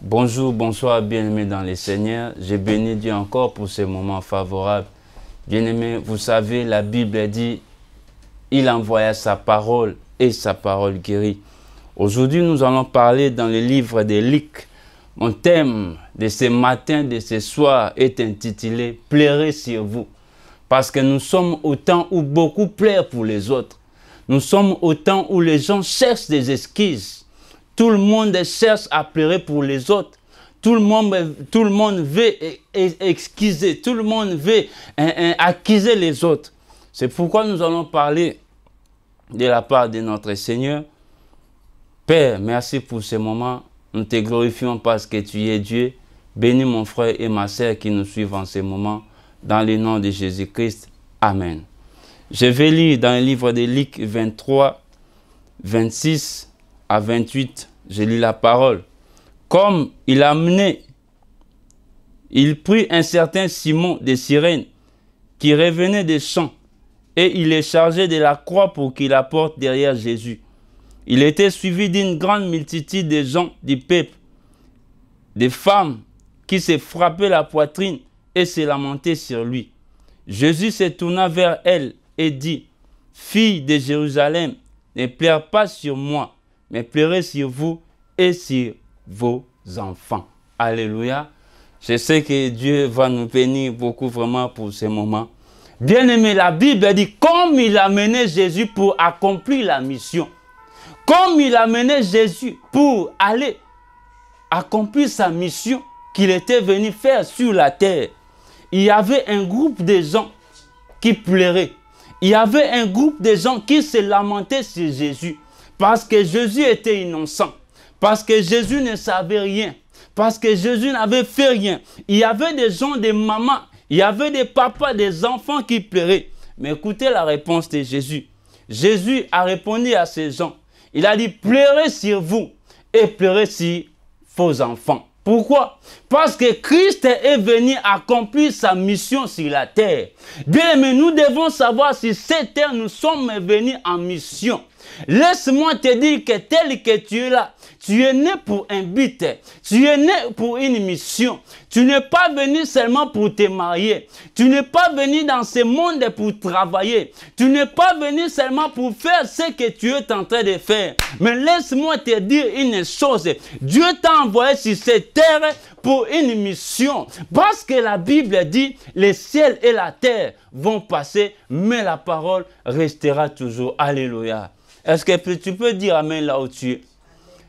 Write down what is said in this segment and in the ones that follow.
Bonjour, bonsoir, bien-aimés dans les Seigneurs. Je bénis Dieu encore pour ce moment favorable. Bien-aimés, vous savez, la Bible dit, il envoya sa parole et sa parole guérit. Aujourd'hui, nous allons parler dans le livre de Luc. Mon thème de ce matin, de ce soir est intitulé « Pleurez sur vous ». Parce que nous sommes au temps où beaucoup pleurent pour les autres. Nous sommes au temps où les gens cherchent des excuses. Tout le monde cherche à pleurer pour les autres. Tout le monde veut excuser. Tout le monde veut accuser les autres. C'est pourquoi nous allons parler de la part de notre Seigneur. Père, merci pour ce moment. Nous te glorifions parce que tu es Dieu. Bénis mon frère et ma sœur qui nous suivent en ce moment. Dans le nom de Jésus-Christ. Amen. Je vais lire dans le livre de Luc 23, 26 à 28. Je lis la parole. Comme il amenait, il prit un certain Simon de Cyrène qui revenait des champs et il est chargé de la croix pour qu'il la porte derrière Jésus. Il était suivi d'une grande multitude de gens du peuple, des femmes qui se frappaient la poitrine et se lamentaient sur lui. Jésus se tourna vers elle et dit, « Fille de Jérusalem, ne pleure pas sur moi, mais pleurez sur vous et sur vos enfants. » Alléluia. Je sais que Dieu va nous bénir beaucoup vraiment pour ce moment. Bien-aimé, la Bible dit, comme il a mené Jésus pour accomplir la mission, comme il a mené Jésus pour aller accomplir sa mission qu'il était venu faire sur la terre, il y avait un groupe de gens qui pleuraient. Il y avait un groupe de gens qui se lamentaient sur Jésus parce que Jésus était innocent, parce que Jésus ne savait rien, parce que Jésus n'avait fait rien. Il y avait des gens, des mamans, il y avait des papas, des enfants qui pleuraient. Mais écoutez la réponse de Jésus. Jésus a répondu à ces gens. Il a dit, pleurez sur vous et pleurez sur vos enfants. Pourquoi? Parce que Christ est venu accomplir sa mission sur la terre. Bien, mais nous devons savoir si cette terre, nous sommes venus en mission. Laisse-moi te dire que tel que tu es là, tu es né pour un but, tu es né pour une mission. Tu n'es pas venu seulement pour te marier. Tu n'es pas venu dans ce monde pour travailler. Tu n'es pas venu seulement pour faire ce que tu es en train de faire. Mais laisse-moi te dire une chose. Dieu t'a envoyé sur cette terre pour une mission. Parce que la Bible dit, les ciels et la terre vont passer, mais la parole restera toujours. Alléluia. Est-ce que tu peux dire Amen là où tu es?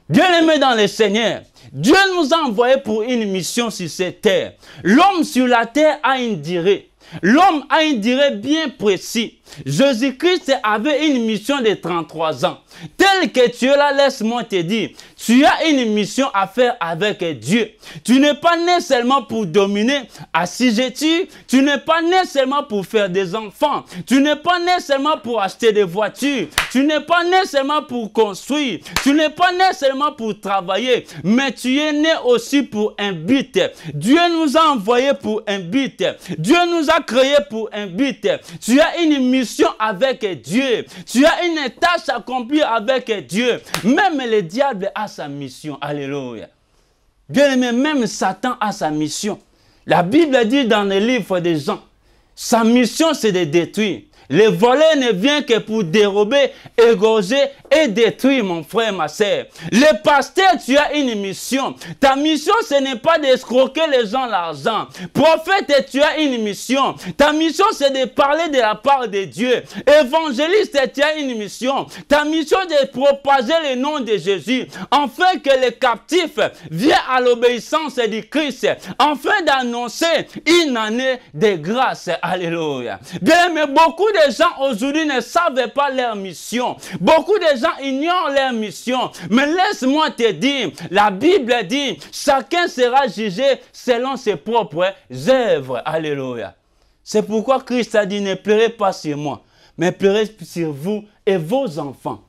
Bien-aimés dans le Seigneur, Dieu nous a envoyés pour une mission sur cette terre. L'homme sur la terre a une durée. L'homme a une durée bien précise. Jésus-Christ avait une mission de 33 ans. Tel que tu es là, laisse-moi te dire, tu as une mission à faire avec Dieu. Tu n'es pas né seulement pour dominer, assujettir. Tu n'es pas né seulement pour faire des enfants. Tu n'es pas né seulement pour acheter des voitures. Tu n'es pas né seulement pour construire. Tu n'es pas né seulement pour travailler. Mais tu es né aussi pour un but. Dieu nous a envoyés pour un but. Dieu nous a créés pour un but. Tu as une mission avec Dieu. Tu as une tâche accomplie avec Dieu. Même le diable a sa mission. Alléluia. Bien aimé, même Satan a sa mission. La Bible dit dans le livre des Jean, sa mission c'est de détruire. Le voleur ne vient que pour dérober, égorger et détruire, mon frère, ma soeur. Le pasteur, tu as une mission. Ta mission, ce n'est pas d'escroquer les gens l'argent. Prophète, tu as une mission. Ta mission, c'est de parler de la part de Dieu. Évangéliste, tu as une mission. Ta mission, c'est de propager le nom de Jésus, afin que les captifs viennent à l'obéissance du Christ, afin d'annoncer une année de grâce. Alléluia. Bien, mais beaucoup de gens aujourd'hui ne savent pas leur mission. Beaucoup de gens ignorent leur mission. Mais laisse-moi te dire, la Bible dit, chacun sera jugé selon ses propres œuvres. Alléluia. C'est pourquoi Christ a dit, ne pleurez pas sur moi, mais pleurez sur vous et vos enfants.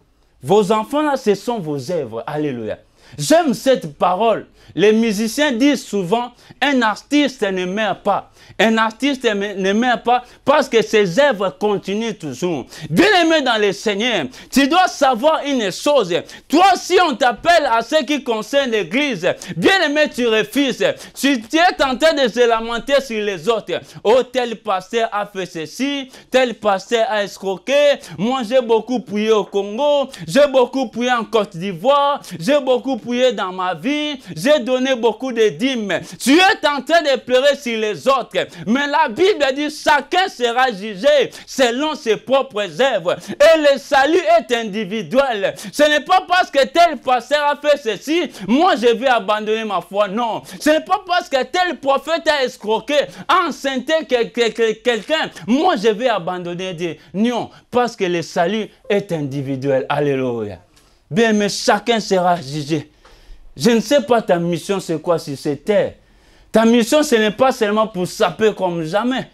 Vos enfants là, ce sont vos œuvres. Alléluia. J'aime cette parole. Les musiciens disent souvent, un artiste ne meurt pas. Un artiste ne meurt pas parce que ses œuvres continuent toujours. Bien-aimé dans le Seigneur, tu dois savoir une chose. Toi, si on t'appelle à ce qui concerne l'église, bien-aimé, tu refuses. Tu es tenté de se lamenter sur les autres. Oh, tel pasteur a fait ceci, tel pasteur a escroqué. Moi, j'ai beaucoup prié au Congo, j'ai beaucoup prié en Côte d'Ivoire, j'ai beaucoup prié dans ma vie, j'ai donné beaucoup de dîmes. Tu es en train de pleurer sur les autres. Mais la Bible dit chacun sera jugé selon ses propres œuvres. Et le salut est individuel. Ce n'est pas parce que tel pasteur a fait ceci, moi je vais abandonner ma foi. Non. Ce n'est pas parce que tel prophète a escroqué, a enceinté quelqu'un, moi je vais abandonner Dieu. Non. Parce que le salut est individuel. Alléluia. Bien, mais chacun sera jugé. Je ne sais pas ta mission c'est quoi sur cette terre. Ta mission, ce n'est pas seulement pour saper comme jamais.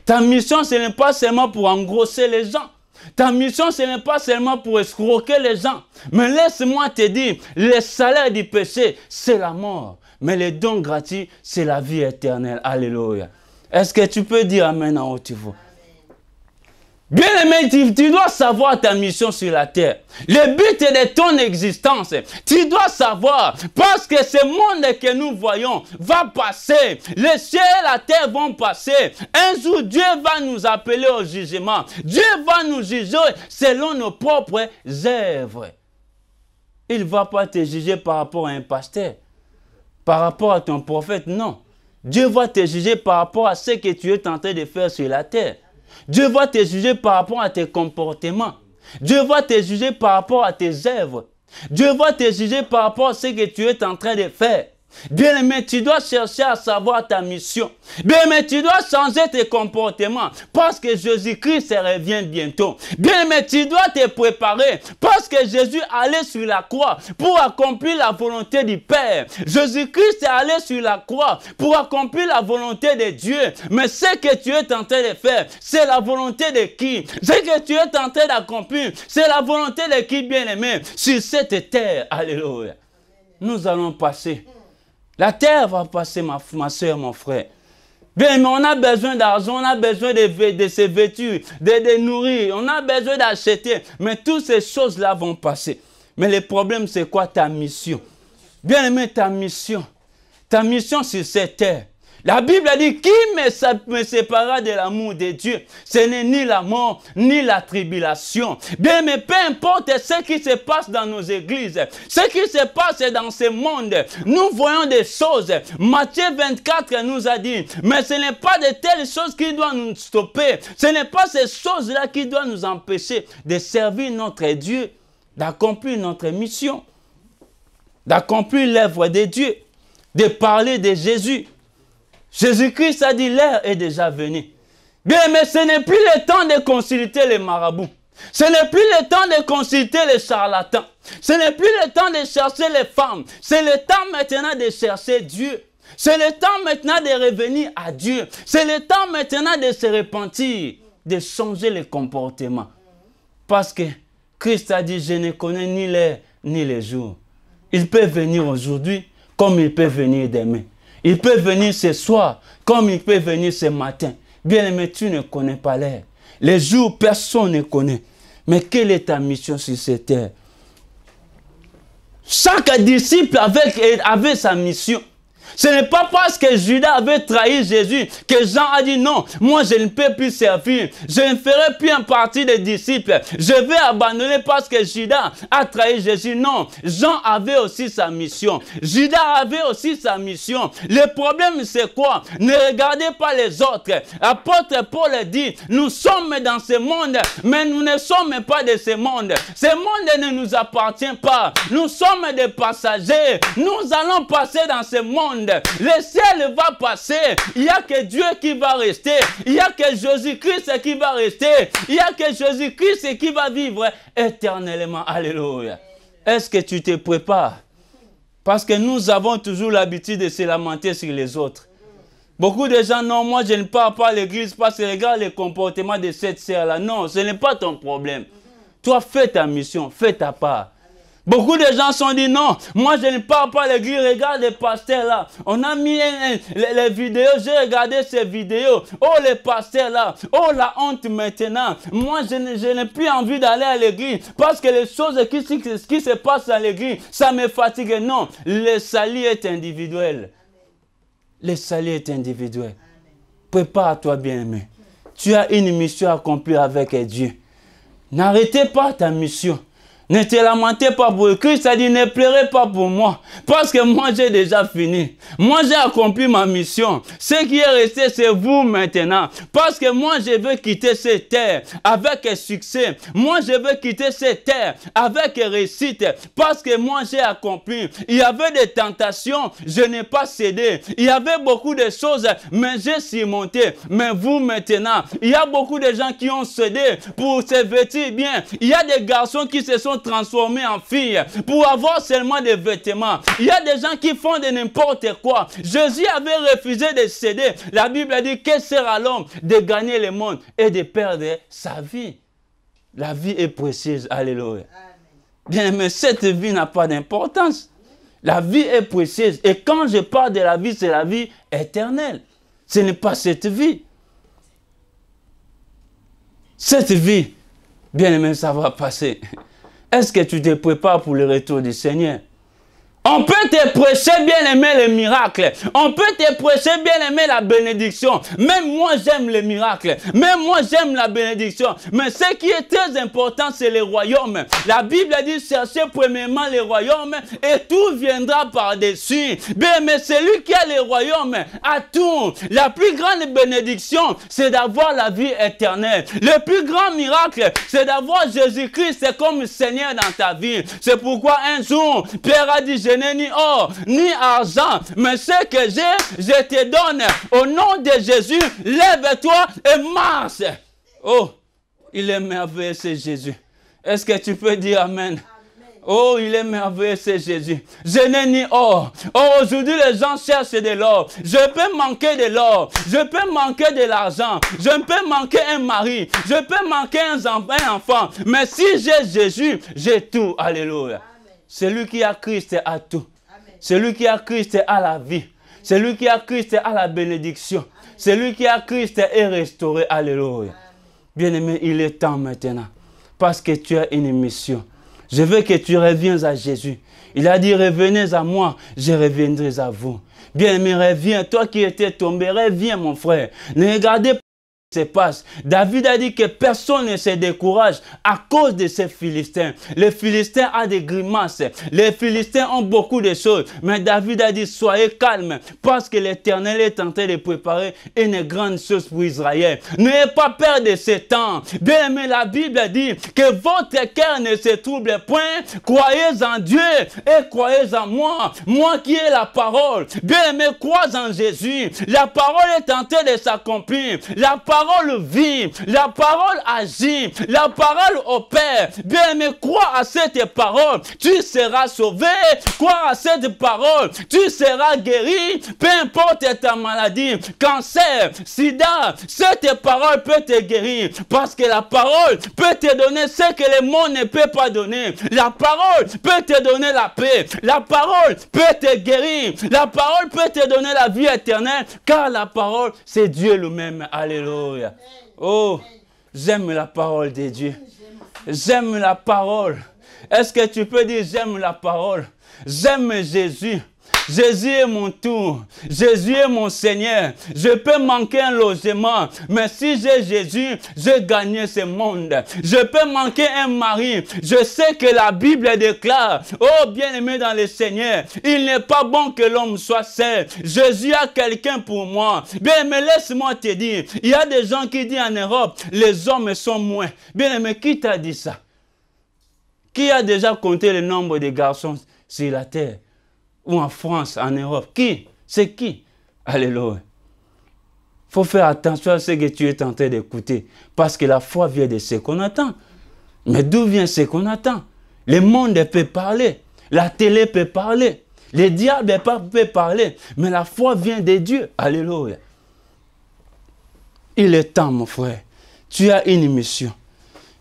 Ta mission, ce n'est pas seulement pour engrosser les gens. Ta mission, ce n'est pas seulement pour escroquer les gens. Mais laisse-moi te dire, le salaire du péché, c'est la mort. Mais le don gratuit, c'est la vie éternelle. Alléluia. Est-ce que tu peux dire Amen en haut, tu vois? Bien-aimé, tu dois savoir ta mission sur la terre. Le but de ton existence, tu dois savoir, parce que ce monde que nous voyons va passer. Les cieux et la terre vont passer. Un jour, Dieu va nous appeler au jugement. Dieu va nous juger selon nos propres œuvres. Il ne va pas te juger par rapport à un pasteur, par rapport à ton prophète, non. Dieu va te juger par rapport à ce que tu es en train de faire sur la terre. Dieu va te juger par rapport à tes comportements. Dieu va te juger par rapport à tes œuvres. Dieu va te juger par rapport à ce que tu es en train de faire. Bien-aimé, tu dois chercher à savoir ta mission. Bien-aimé, tu dois changer tes comportements parce que Jésus-Christ revient bientôt. Bien-aimé, tu dois te préparer parce que Jésus allait sur la croix pour accomplir la volonté du Père. Jésus-Christ est allé sur la croix pour accomplir la volonté de Dieu. Mais ce que tu es en train de faire, c'est la volonté de qui? Ce que tu es en train d'accomplir, c'est la volonté de qui, bien-aimé? Sur cette terre, alléluia. Nous allons passer. La terre va passer, ma soeur, mon frère. Bien, mais on a besoin d'argent, on a besoin de se vêtir, de nourrir, on a besoin d'acheter. Mais toutes ces choses-là vont passer. Mais le problème, c'est quoi ta mission? Bien aimé, ta mission sur cette terre. La Bible dit, qui me séparera de l'amour de Dieu? Ce n'est ni la mort, ni la tribulation. Bien, mais peu importe ce qui se passe dans nos églises, ce qui se passe dans ce monde, nous voyons des choses. Matthieu 24 nous a dit, mais ce n'est pas de telles choses qui doivent nous stopper. Ce n'est pas ces choses-là qui doivent nous empêcher de servir notre Dieu, d'accomplir notre mission, d'accomplir l'œuvre de Dieu, de parler de Jésus. Jésus-Christ a dit, l'heure est déjà venue. Bien, mais ce n'est plus le temps de consulter les marabouts. Ce n'est plus le temps de consulter les charlatans. Ce n'est plus le temps de chercher les femmes. C'est le temps maintenant de chercher Dieu. C'est le temps maintenant de revenir à Dieu. C'est le temps maintenant de se repentir, de changer les comportements. Parce que Christ a dit, je ne connais ni l'heure ni les jours. Il peut venir aujourd'hui comme il peut venir demain. Il peut venir ce soir comme il peut venir ce matin. Bien aimé, tu ne connais pas l'heure. Les jours, personne ne connaît. Mais quelle est ta mission sur cette terre? Chaque disciple avait sa mission. Ce n'est pas parce que Judas avait trahi Jésus que Jean a dit non, moi je ne peux plus servir. Je ne ferai plus en partie des disciples. Je vais abandonner parce que Judas a trahi Jésus. Non, Jean avait aussi sa mission. Judas avait aussi sa mission. Le problème c'est quoi? Ne regardez pas les autres. Apôtre Paul dit, nous sommes dans ce monde, mais nous ne sommes pas de ce monde. Ce monde ne nous appartient pas. Nous sommes des passagers. Nous allons passer dans ce monde. Le ciel va passer. Il n'y a que Dieu qui va rester. Il n'y a que Jésus-Christ qui va rester. Il n'y a que Jésus-Christ qui va vivre éternellement. Alléluia. Est-ce que tu te prépares? Parce que nous avons toujours l'habitude de se lamenter sur les autres. Beaucoup de gens, non, moi je ne pars pas à l'église parce que regarde le comportement de cette sœur-là. Non, ce n'est pas ton problème. Toi, fais ta mission, fais ta part. Beaucoup de gens se sont dit non, moi je ne pars pas à l'église, regarde les pasteurs là. On a mis les vidéos, j'ai regardé ces vidéos. Oh les pasteurs là, oh la honte maintenant. Moi je n'ai plus envie d'aller à l'église parce que les choses qui se passent à l'église, ça me fatigue. Non, le salut est individuel. Le salut est individuel. Prépare-toi bien-aimé. Tu as une mission à accomplir avec Dieu. N'arrêtez pas ta mission. Ne te lamentez pas pour eux. Christ a dit, ne pleurez pas pour moi. Parce que moi, j'ai déjà fini. Moi, j'ai accompli ma mission. Ce qui est resté, c'est vous maintenant. Parce que moi, je veux quitter cette terre avec succès. Moi, je veux quitter cette terre avec réussite. Parce que moi, j'ai accompli. Il y avait des tentations, je n'ai pas cédé. Il y avait beaucoup de choses, mais j'ai surmonté. Mais vous, maintenant, il y a beaucoup de gens qui ont cédé pour se vêtir bien. Il y a des garçons qui se sont transformés en filles pour avoir seulement des vêtements. Il y a des gens qui font de n'importe quoi. Jésus avait refusé de céder. La Bible a dit que sert l'homme de gagner le monde et de perdre sa vie. La vie est précieuse. Alléluia. Bien, mais cette vie n'a pas d'importance. La vie est précieuse. Et quand je parle de la vie, c'est la vie éternelle. Ce n'est pas cette vie. Cette vie, bien aimé, ça va passer. Est-ce que tu te prépares pour le retour du Seigneur? On peut te prêcher bien aimer le miracle. On peut te prêcher bien aimer la bénédiction. Même moi j'aime le miracle. Même moi j'aime la bénédiction. Mais ce qui est très important, c'est le royaume. La Bible a dit cherchez premièrement le royaume et tout viendra par-dessus. Bien, mais celui qui a le royaume a tout. La plus grande bénédiction, c'est d'avoir la vie éternelle. Le plus grand miracle, c'est d'avoir Jésus-Christ comme Seigneur dans ta vie. C'est pourquoi un jour, Pierre a dit, je n'ai ni or, ni argent, mais ce que j'ai, je te donne. Au nom de Jésus, lève-toi et marche. Oh, il est merveilleux, c'est Jésus. Est-ce que tu peux dire Amen? Oh, il est merveilleux, c'est Jésus. Je n'ai ni or. Oh, aujourd'hui, les gens cherchent de l'or. Je peux manquer de l'or. Je peux manquer de l'argent. Je peux manquer un mari. Je peux manquer un enfant. Mais si j'ai Jésus, j'ai tout. Alléluia. Celui qui a Christ a tout. Amen. Celui qui a Christ a la vie. Celui qui a Christ a la bénédiction. Amen. Celui qui a Christ est restauré. Alléluia. Bien-aimé, il est temps maintenant. Parce que tu as une mission. Je veux que tu reviennes à Jésus. Il a dit, revenez à moi, je reviendrai à vous. Bien-aimé, reviens. Toi qui étais tombé, reviens mon frère. Ne regardez pas se passe. David a dit que personne ne se décourage à cause de ces Philistins. Les Philistins ont des grimaces. Les Philistins ont beaucoup de choses. Mais David a dit, soyez calmes parce que l'Éternel est en train de préparer une grande chose pour Israël. N'ayez pas peur de ce temps. Bien aimé, la Bible dit que votre cœur ne se trouble point. Croyez en Dieu et croyez en moi. Moi qui ai la parole. Bien aimé, crois en Jésus. La parole est en train de s'accomplir. La parole vit, la parole agit, la parole opère. Bien aimé, crois à cette parole, tu seras sauvé. Crois à cette parole, tu seras guéri. Peu importe ta maladie, cancer, sida, cette parole peut te guérir. Parce que la parole peut te donner ce que le monde ne peut pas donner. La parole peut te donner la paix. La parole peut te guérir. La parole peut te donner la vie éternelle. Car la parole, c'est Dieu lui-même. Alléluia. Oh, j'aime la parole de Dieu. J'aime la parole. Est-ce que tu peux dire j'aime la parole? J'aime Jésus. Jésus est mon tour. Jésus est mon Seigneur. Je peux manquer un logement, mais si j'ai Jésus, j'ai gagné ce monde. Je peux manquer un mari. Je sais que la Bible déclare, oh bien-aimé dans le Seigneur, il n'est pas bon que l'homme soit seul. Jésus a quelqu'un pour moi. Bien-aimé, laisse-moi te dire, il y a des gens qui disent en Europe, les hommes sont moins. Bien-aimé, qui t'a dit ça? Qui a déjà compté le nombre de garçons sur la terre? Ou en France, en Europe. Qui? C'est qui? Alléluia. Il faut faire attention à ce que tu es en train d'écouter. Parce que la foi vient de ce qu'on attend. Mais d'où vient ce qu'on attend? Le monde peut parler. La télé peut parler. Les diables peuvent parler. Mais la foi vient de Dieu. Alléluia. Il est temps, mon frère. Tu as une mission.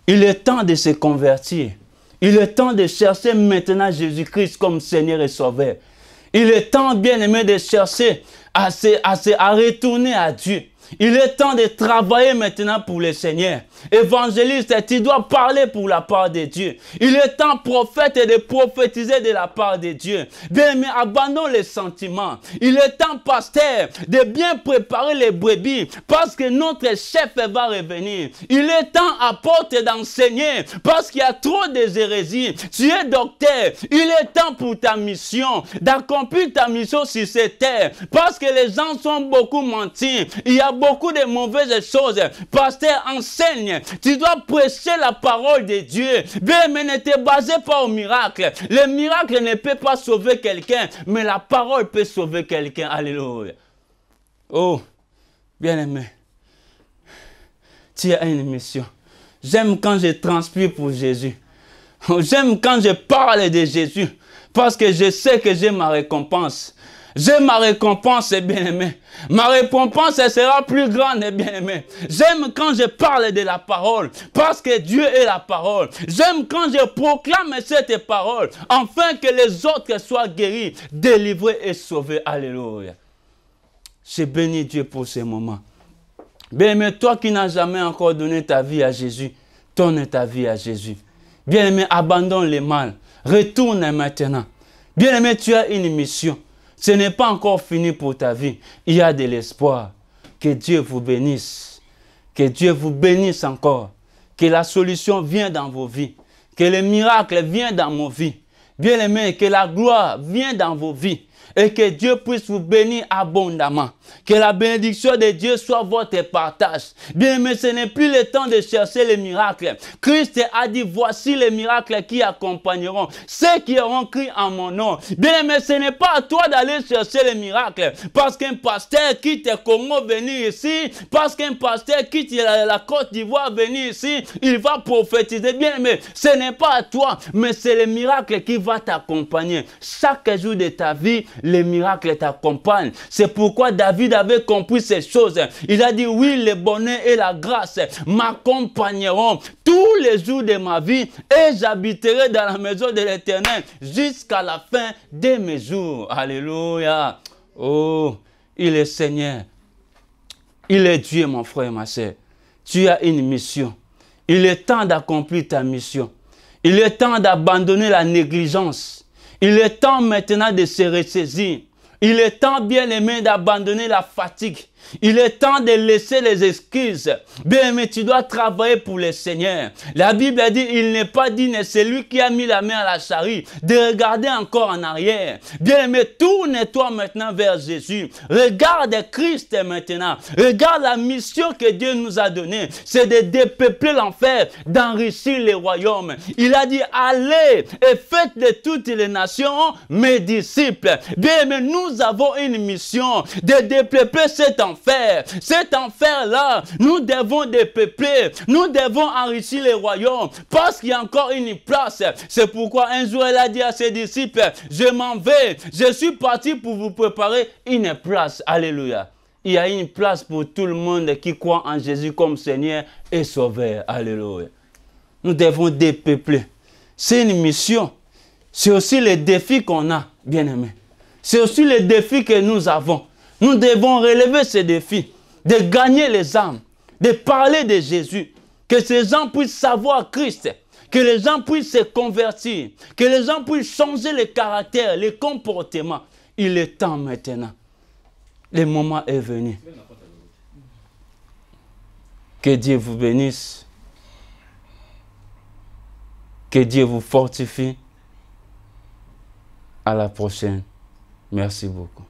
Il est temps de se convertir. Il est temps de chercher maintenant Jésus-Christ comme Seigneur et Sauveur. Il est temps, bien-aimé, de chercher à retourner à Dieu. Il est temps de travailler maintenant pour le Seigneur. Évangéliste, tu dois parler pour la part de Dieu. Il est temps, prophète, de prophétiser de la part de Dieu. Bien, mais abandonne les sentiments. Il est temps, pasteur, de bien préparer les brebis parce que notre chef va revenir. Il est temps, apôtre, d'enseigner parce qu'il y a trop de hérésies. Tu es docteur. Il est temps pour ta mission, d'accomplir ta mission sur cette terre parce que les gens sont beaucoup mentis. Il y a beaucoup de mauvaises choses. Pasteur, enseigne. Tu dois prêcher la parole de Dieu. Bien, mais ne te basez pas au miracle. Le miracle ne peut pas sauver quelqu'un, mais la parole peut sauver quelqu'un. Alléluia. Oh, bien-aimé, tu as une mission. J'aime quand je transpire pour Jésus. J'aime quand je parle de Jésus, parce que je sais que j'ai ma récompense. J'ai ma récompense, bien-aimé. Ma récompense sera plus grande, bien-aimé. J'aime quand je parle de la parole, parce que Dieu est la parole. J'aime quand je proclame cette parole, afin que les autres soient guéris, délivrés et sauvés. Alléluia. Je bénis Dieu pour ce moment. Bien-aimé, toi qui n'as jamais encore donné ta vie à Jésus, donne ta vie à Jésus. Bien-aimé, abandonne le mal. Retourne maintenant. Bien-aimé, tu as une mission. Ce n'est pas encore fini pour ta vie. Il y a de l'espoir. Que Dieu vous bénisse. Que Dieu vous bénisse encore. Que la solution vienne dans vos vies. Que le miracle vienne dans vos vies. Bien-aimé, que la gloire vienne dans vos vies. Et que Dieu puisse vous bénir abondamment. Que la bénédiction de Dieu soit votre partage. Bien, mais ce n'est plus le temps de chercher les miracles. Christ a dit, voici les miracles qui accompagneront ceux qui auront cru en mon nom. Bien, mais ce n'est pas à toi d'aller chercher les miracles. Parce qu'un pasteur quitte le Congo venir ici, parce qu'un pasteur quitte la Côte d'Ivoire venir ici, il va prophétiser. Bien, mais ce n'est pas à toi, mais c'est le miracle qui va t'accompagner. Chaque jour de ta vie, les miracles t'accompagnent. C'est pourquoi David avait compris ces choses. Il a dit, oui, le bonheur et la grâce m'accompagneront tous les jours de ma vie et j'habiterai dans la maison de l'Éternel jusqu'à la fin de mes jours. Alléluia. Oh, il est Seigneur. Il est Dieu, mon frère et ma soeur. Tu as une mission. Il est temps d'accomplir ta mission. Il est temps d'abandonner la négligence. Il est temps maintenant de se ressaisir. Il est temps, bien aimé, d'abandonner la fatigue. Il est temps de laisser les excuses. Bien aimé, tu dois travailler pour le Seigneur. La Bible a dit, il n'est pas digne, c'est lui qui a mis la main à la charrue, de regarder encore en arrière. Bien aimé, tourne-toi maintenant vers Jésus. Regarde Christ maintenant. Regarde la mission que Dieu nous a donnée. C'est de dépeupler l'enfer, d'enrichir les royaumes. Il a dit, allez et faites de toutes les nations mes disciples. Bien aimé, nous avons une mission de dépeupler cet enfer. Cet enfer-là, nous devons dépeupler, nous devons enrichir les royaumes, parce qu'il y a encore une place. C'est pourquoi un jour, elle a dit à ses disciples, je m'en vais, je suis parti pour vous préparer une place. Alléluia. Il y a une place pour tout le monde qui croit en Jésus comme Seigneur et Sauveur. Alléluia. Nous devons dépeupler. C'est une mission. C'est aussi le défi qu'on a, bien-aimés. C'est aussi le défi que nous avons. Nous devons relever ce défi, de gagner les âmes, de parler de Jésus, que ces gens puissent savoir Christ, que les gens puissent se convertir, que les gens puissent changer le caractère, le comportement. Il est temps maintenant. Le moment est venu. Que Dieu vous bénisse. Que Dieu vous fortifie. À la prochaine. Merci beaucoup.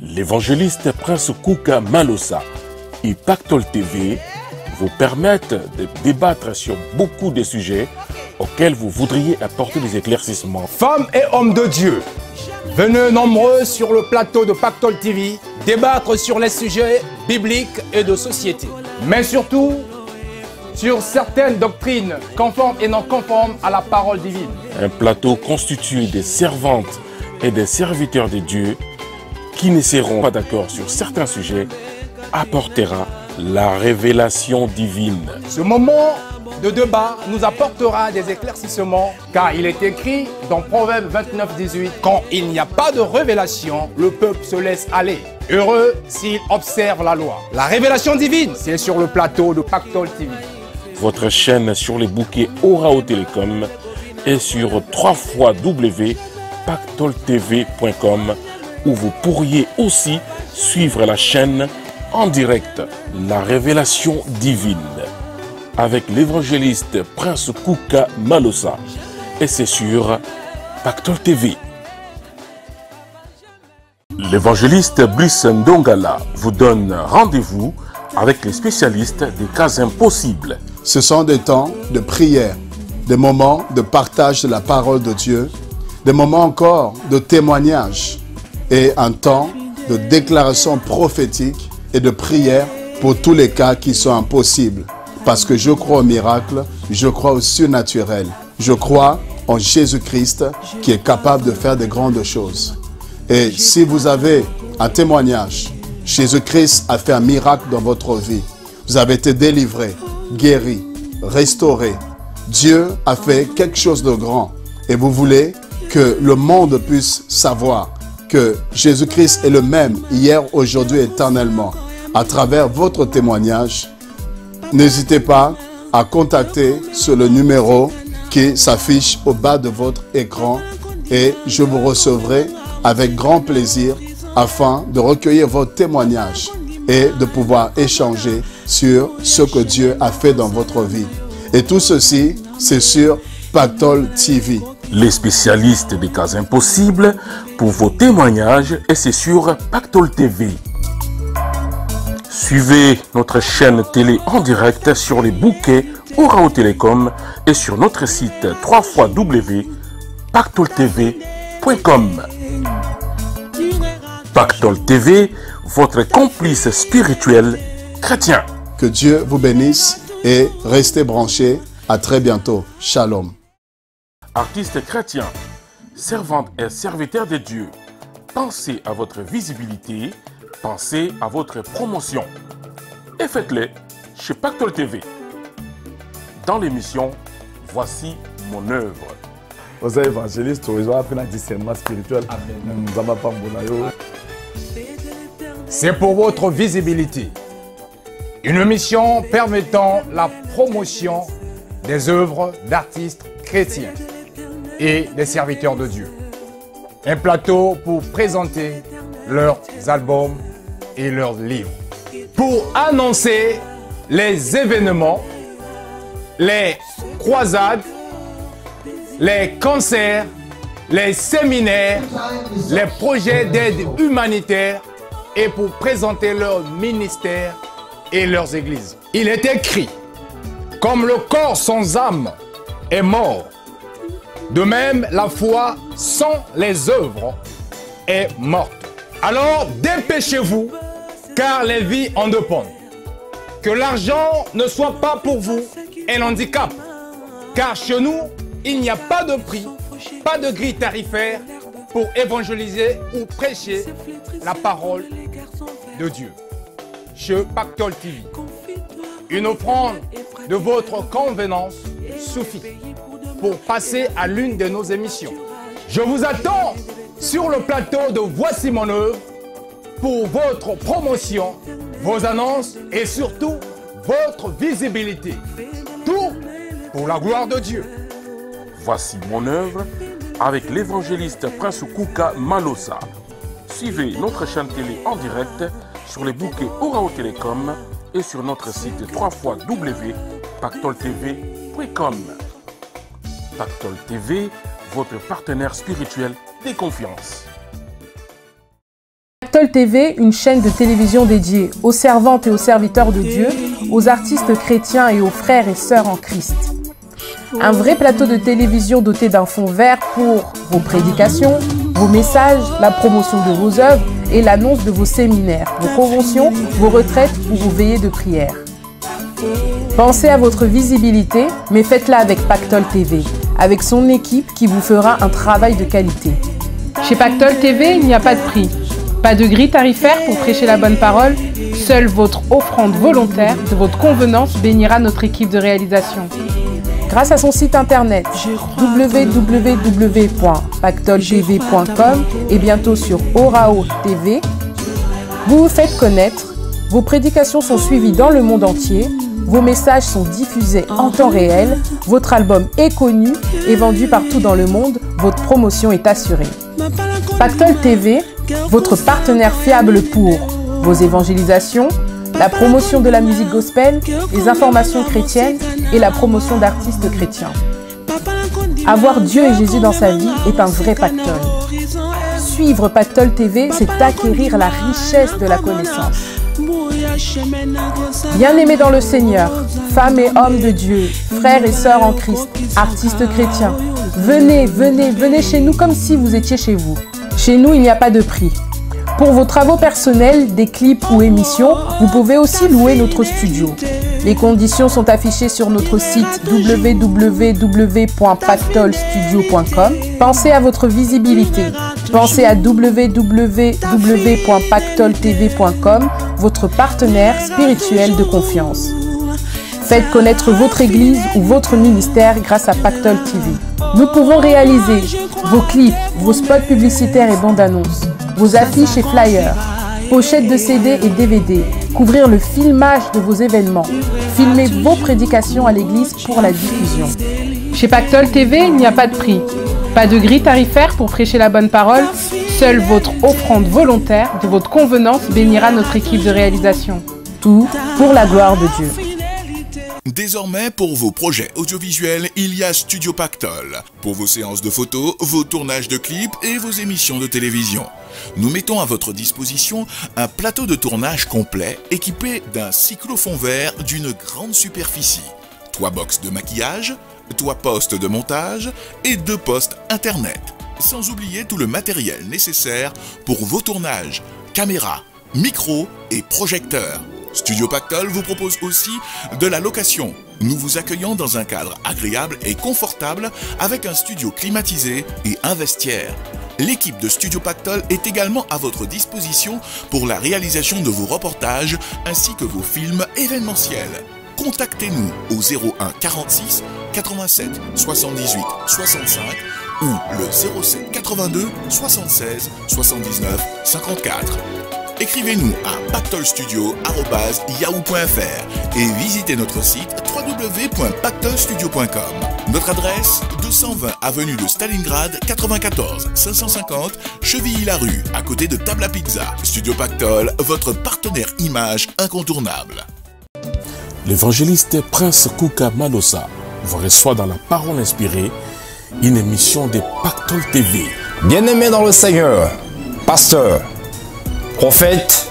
L'évangéliste Prince Kouka Malosa et Pactol TV vous permettent de débattre sur beaucoup de sujets auxquels vous voudriez apporter des éclaircissements. Femmes et hommes de Dieu, venez nombreux sur le plateau de Pactol TV débattre sur les sujets bibliques et de société. Mais surtout, sur certaines doctrines conformes et non conformes à la parole divine. Un plateau constitué des servantes et des serviteurs de Dieu qui ne seront pas d'accord sur certains sujets apportera la révélation divine. Ce moment de débat nous apportera des éclaircissements, car il est écrit dans Proverbe 29-18, « Quand il n'y a pas de révélation, le peuple se laisse aller. Heureux s'il observe la loi. » La révélation divine, c'est sur le plateau de Pactol TV. Votre chaîne sur les bouquets Orao Télécom et sur www.pactoltv.com où vous pourriez aussi suivre la chaîne en direct, la révélation divine, avec l'évangéliste Prince Kouka Malosa. Et c'est sur Pactol TV. L'évangéliste Brice Ndongala vous donne rendez-vous avec les spécialistes des cas impossibles. Ce sont des temps de prière, des moments de partage de la parole de Dieu, des moments encore de témoignage et un temps de déclaration prophétique et de prière pour tous les cas qui sont impossibles. Parce que je crois au miracle, je crois au surnaturel. Je crois en Jésus-Christ qui est capable de faire de grandes choses. Et si vous avez un témoignage, Jésus-Christ a fait un miracle dans votre vie. Vous avez été délivré, guéri, restauré. Dieu a fait quelque chose de grand. Et vous voulez que le monde puisse savoir que Jésus-Christ est le même hier, aujourd'hui, éternellement. À travers votre témoignage, n'hésitez pas à contacter sur le numéro qui s'affiche au bas de votre écran et je vous recevrai avec grand plaisir afin de recueillir votre témoignage et de pouvoir échanger sur ce que Dieu a fait dans votre vie. Et tout ceci, c'est sur Pactol TV. Les spécialistes des cas impossibles pour vos témoignages et c'est sur Pactol TV. Suivez notre chaîne télé en direct sur les bouquets Orao Télécom et sur notre site www.pactoltv.com. Pactol TV, votre complice spirituel chrétien. Que Dieu vous bénisse et restez branchés. À très bientôt. Shalom. Artistes chrétiens, servantes et serviteurs de Dieu, pensez à votre visibilité, pensez à votre promotion. Et faites-le chez Pactol TV. Dans l'émission Voici mon œuvre. Vous êtes évangéliste, vous avez appris un discernement spirituel. C'est pour votre visibilité. Une mission permettant la promotion des œuvres d'artistes chrétiens et des serviteurs de Dieu. Un plateau pour présenter leurs albums et leurs livres. Pour annoncer les événements, les croisades, les concerts, les séminaires, les projets d'aide humanitaire et pour présenter leurs ministères et leurs églises. Il est écrit, comme le corps sans âme est mort, de même la foi sans les œuvres est morte. Alors dépêchez-vous, car les vies en dépendent. Que l'argent ne soit pas pour vous un handicap, car chez nous, il n'y a pas de prix, pas de grille tarifaire pour évangéliser ou prêcher la parole de Dieu. Chez Pactol TV, une offrande de votre convenance suffit pour passer à l'une de nos émissions. Je vous attends sur le plateau de Voici mon œuvre pour votre promotion, vos annonces et surtout votre visibilité. Tout pour la gloire de Dieu. Voici mon œuvre avec l'évangéliste Prince Kouka Malosa. Suivez notre chaîne télé en direct sur les bouquets Orao Télécom et sur notre site www.pactoltv.com. Pactol TV, votre partenaire spirituel de confiance. Pactol TV, une chaîne de télévision dédiée aux servantes et aux serviteurs de Dieu, aux artistes chrétiens et aux frères et sœurs en Christ. Un vrai plateau de télévision doté d'un fond vert pour vos prédications, vos messages, la promotion de vos œuvres et l'annonce de vos séminaires, vos conventions, vos retraites ou vos veillées de prière. Pensez à votre visibilité, mais faites-la avec Pactol TV, avec son équipe qui vous fera un travail de qualité. Chez Pactol TV, il n'y a pas de prix, Pas de grille tarifaire pour prêcher la bonne parole. Seule votre offrande volontaire de votre convenance bénira notre équipe de réalisation. Grâce à son site internet www.pactoltv.com et bientôt sur Orao TV, vous vous faites connaître, vos prédications sont suivies dans le monde entier, vos messages sont diffusés en temps réel, votre album est connu et vendu partout dans le monde, votre promotion est assurée. Pactol TV, votre partenaire fiable pour vos évangélisations, la promotion de la musique gospel, les informations chrétiennes et la promotion d'artistes chrétiens. Avoir Dieu et Jésus dans sa vie est un vrai pactole. Suivre Pactol TV, c'est acquérir la richesse de la connaissance. Bien-aimés dans le Seigneur, femmes et hommes de Dieu, frères et sœurs en Christ, artistes chrétiens, venez, venez, venez chez nous comme si vous étiez chez vous. Chez nous, il n'y a pas de prix. Pour vos travaux personnels, des clips ou émissions, vous pouvez aussi louer notre studio. Les conditions sont affichées sur notre site www.pactolstudio.com. Pensez à votre visibilité. Pensez à www.pactoltv.com, votre partenaire spirituel de confiance. Faites connaître votre église ou votre ministère grâce à Pactol TV. Nous pouvons réaliser vos clips, vos spots publicitaires et bandes annonces, vos affiches et flyers, pochettes de CD et DVD, couvrir le filmage de vos événements, filmer vos prédications à l'église pour la diffusion. Chez Pactol TV, il n'y a pas de prix, pas de grille tarifaire pour prêcher la bonne parole, seule votre offrande volontaire de votre convenance bénira notre équipe de réalisation. Tout pour la gloire de Dieu. Désormais, pour vos projets audiovisuels, il y a Studio Pactol. Pour vos séances de photos, vos tournages de clips et vos émissions de télévision. Nous mettons à votre disposition un plateau de tournage complet équipé d'un cyclofond vert d'une grande superficie, 3 box de maquillage, 3 postes de montage et 2 postes internet. Sans oublier tout le matériel nécessaire pour vos tournages, caméras, micros et projecteurs. Studio Pactol vous propose aussi de la location. Nous vous accueillons dans un cadre agréable et confortable avec un studio climatisé et un vestiaire. L'équipe de Studio Pactol est également à votre disposition pour la réalisation de vos reportages ainsi que vos films événementiels. Contactez-nous au 01 46 87 78 65 ou le 07 82 76 79 54. Écrivez-nous à pactolstudio@yahoo.fr et visitez notre site www.pactolstudio.com. Notre adresse 220 avenue de Stalingrad 94 550 Chevilly-la-Rue à côté de Table à Pizza. Studio Pactol, votre partenaire image incontournable. L'évangéliste Prince Kouka Malosa vous reçoit dans la parole inspirée, une émission de Pactol TV. Bien-aimés dans le Seigneur, pasteur, prophète,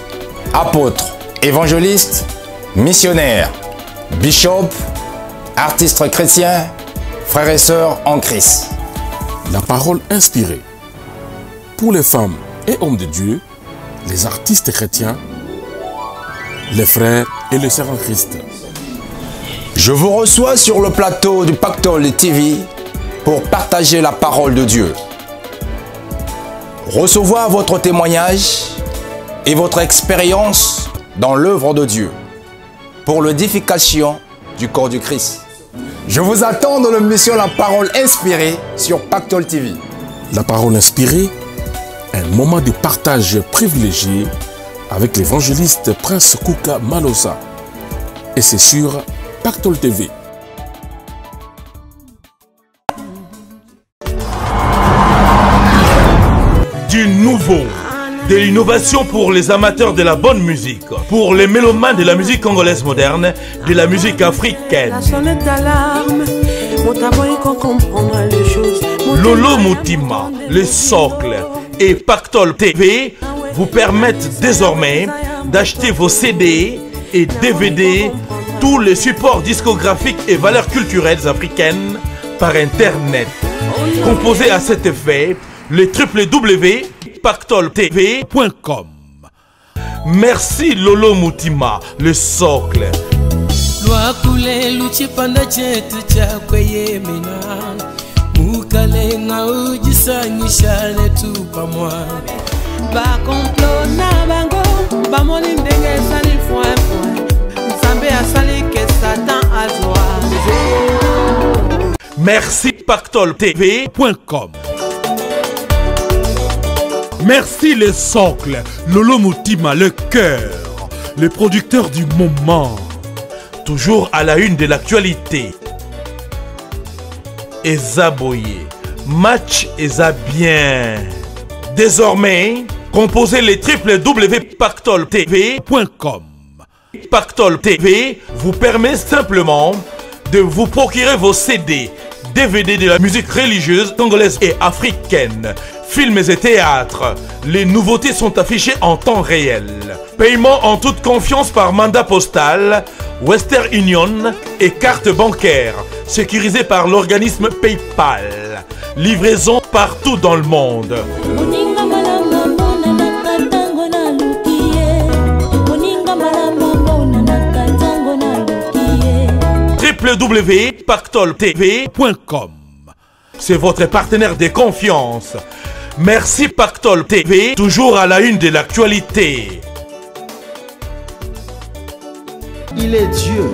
apôtre, évangéliste, missionnaire, bishop, artiste chrétien, frères et sœurs en Christ. La parole inspirée. Pour les femmes et hommes de Dieu, les artistes chrétiens, les frères et les sœurs en Christ. Je vous reçois sur le plateau du Pactol TV pour partager la parole de Dieu. Recevoir votre témoignage et votre expérience dans l'œuvre de Dieu pour l'édification du corps du Christ. Je vous attends dans l'émission La Parole Inspirée sur Pactol TV. La parole inspirée, un moment de partage privilégié avec l'évangéliste Prince Kouka Malosa. Et c'est sur Pactol TV. Du nouveau, de l'innovation pour les amateurs de la bonne musique, pour les mélomanes de la musique congolaise moderne, de la musique africaine. Lolo Mutima, le socle et Pactol TV vous permettent désormais d'acheter vos CD et DVD, tous les supports discographiques et valeurs culturelles africaines par Internet. Composez à cet effet le www.pactoltv.com. Merci Lolo Mutima, le socle. bakomplo na bango bamoni ndenge esali foin nzambe asali ke satan azwa. Merci PactolTV.com. Merci les socles, Lolo Moutima, le cœur, le producteur du moment. Toujours à la une de l'actualité. Eza Boye, match Eza bien. Désormais, composez les www.pactoltv.com. Pactol TV vous permet simplement de vous procurer vos CD, DVD de la musique religieuse congolaise et africaine, films et théâtres. Les nouveautés sont affichées en temps réel. Paiement en toute confiance par mandat postal, Western Union et carte bancaire, sécurisée par l'organisme PayPal. Livraison partout dans le monde. www.pactoltv.com. C'est votre partenaire de confiance. Merci Pactol TV, toujours à la une de l'actualité. Il est Dieu,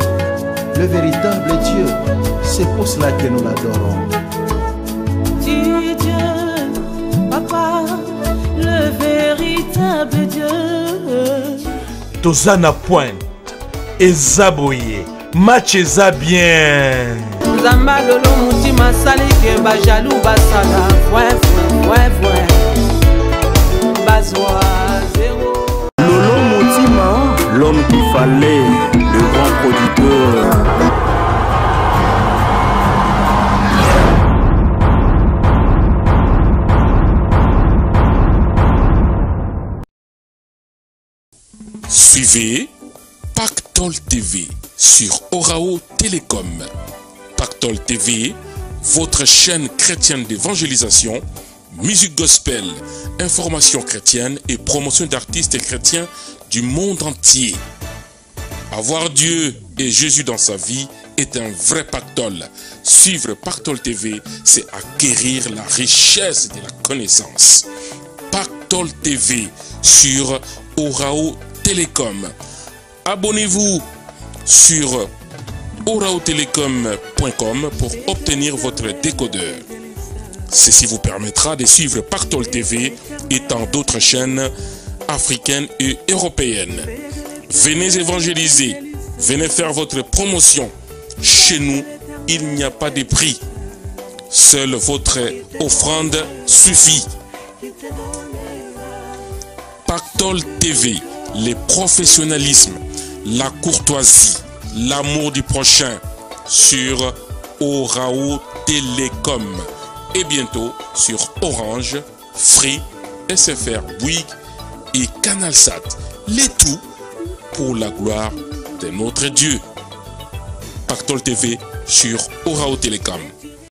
le véritable Dieu. C'est pour cela que nous l'adorons. Dieu, Papa, le véritable Dieu. Tozana Pointe, Eza Boye, match Eza bien. Nzamba lolo mutima sali ke ba jaloux basala ouais bazwa zéro. Lolo Mutima, l'homme qu'il fallait, le grand producteur. Suivez Pactol TV sur Orao Télécom. Pactol TV, votre chaîne chrétienne d'évangélisation, musique gospel, information chrétienne et promotion d'artistes chrétiens du monde entier. Avoir Dieu et Jésus dans sa vie est un vrai pactole. Suivre Pactol TV, c'est acquérir la richesse de la connaissance. Pactol TV sur Orao Télécom. Abonnez-vous sur oraotelecom.com pour obtenir votre décodeur. Ceci vous permettra de suivre Pactol TV et tant d'autres chaînes africaines et européennes. Venez évangéliser, venez faire votre promotion. Chez nous, il n'y a pas de prix. Seule votre offrande suffit. Pactol TV, le professionnalisme, la courtoisie, l'amour du prochain sur Orao Télécom et bientôt sur Orange, Free, SFR, Bouygues et Canalsat. Les tout pour la gloire de notre Dieu. Pactol TV sur Orao Télécom.